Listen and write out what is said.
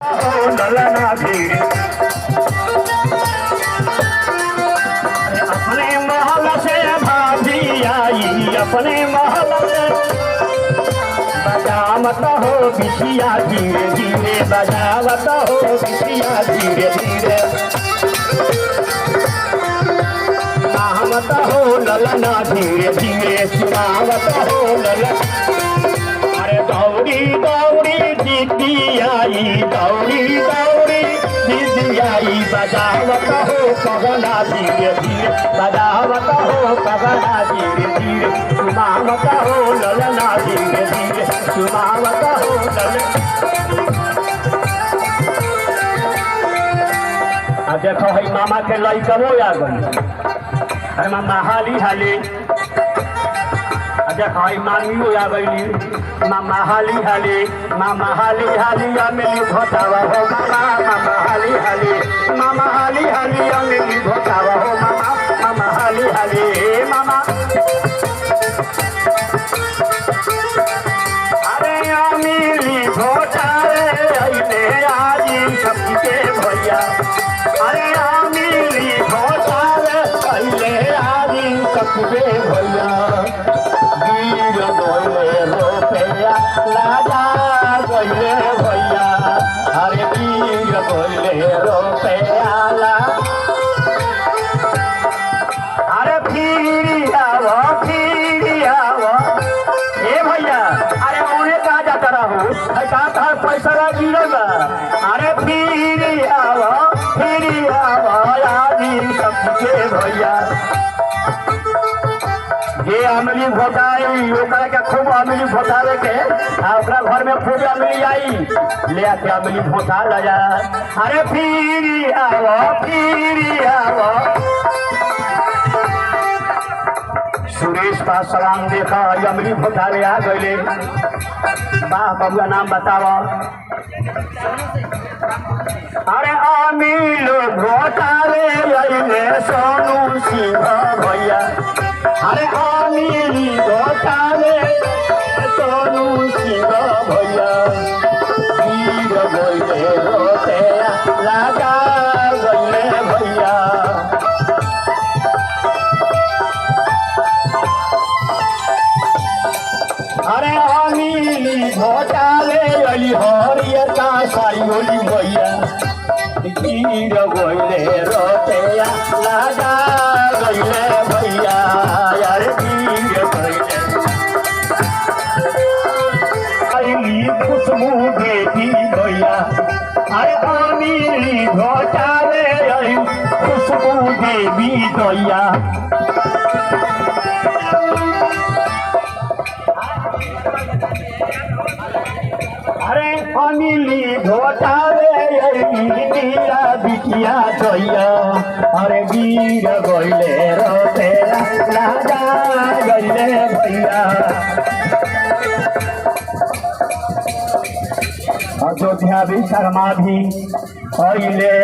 ललना भीड़ अपने महल से भाभी आई अपने महल से बजावत हो बिछिया धीरे धीरे बजावत हो बिछिया धीरे धीरे सुनावत हो ललना धीरे धीरे सुनावत हो ललना अरे दौड़ी दौड़ी दीदी आई दौड़ी दौड़ी दीदी आई बजावत हो पगला धीरे धीरे बजावत हो पगला धीरे धीरे सुनावत हो ललना धीरे धीरे सुनावत हो ललना। देखो है मामा के लइकबो आ गई अरे मामा हाली हाली देखो है मामियो आ गई मामा हाली हाली अमेली घोटावा हो मामा हाली हाली अमेली घोटावा हो मामा हाली मामा अरे अमेली घोटावे अइले आजी सबके भैया अरे अमेली घोटावे अइले आजी सबके भैया वीर बोले रुपया लाजा गइले भैया अरे वीर बोले रुपया ला अरे फिर आओ ए भैया अरे उन्हें कहा जाता रहो कहा पैसा ला गिरेगा अरे फिर आओ आदि सबके भैया ये अमली घोटाई ओकरा के खूब अमली घोटावे के ओकरा घर में खूब अमली आई ले आके अमली घोटा लगा अरे फिर आओ सुरेश का सलाम देखा अमली घोटावे आ गए वाह बबुआ नाम बताओ अरे अमिल घोटावे अइले सोनू सिंह भैया अरे अमिल घोटावे सोनू सिंह भैया वीर गइले रोटेया लगा गइले भैया अरे अमिल घोटावे अइली हरियता साइली भैया वीर गइले रोटेया लगा गइले भैया यार वीर गइले अइली खुशबू बेटी भैया अरे अमिल घोटावे अइली खुशबू देवी भैया अरे अमिली घोटावे मीरा बिटिया भैया अरे वीर गइले रोटेला लाजा गइले भैया अयोध्या भी शर्मा भी अइले।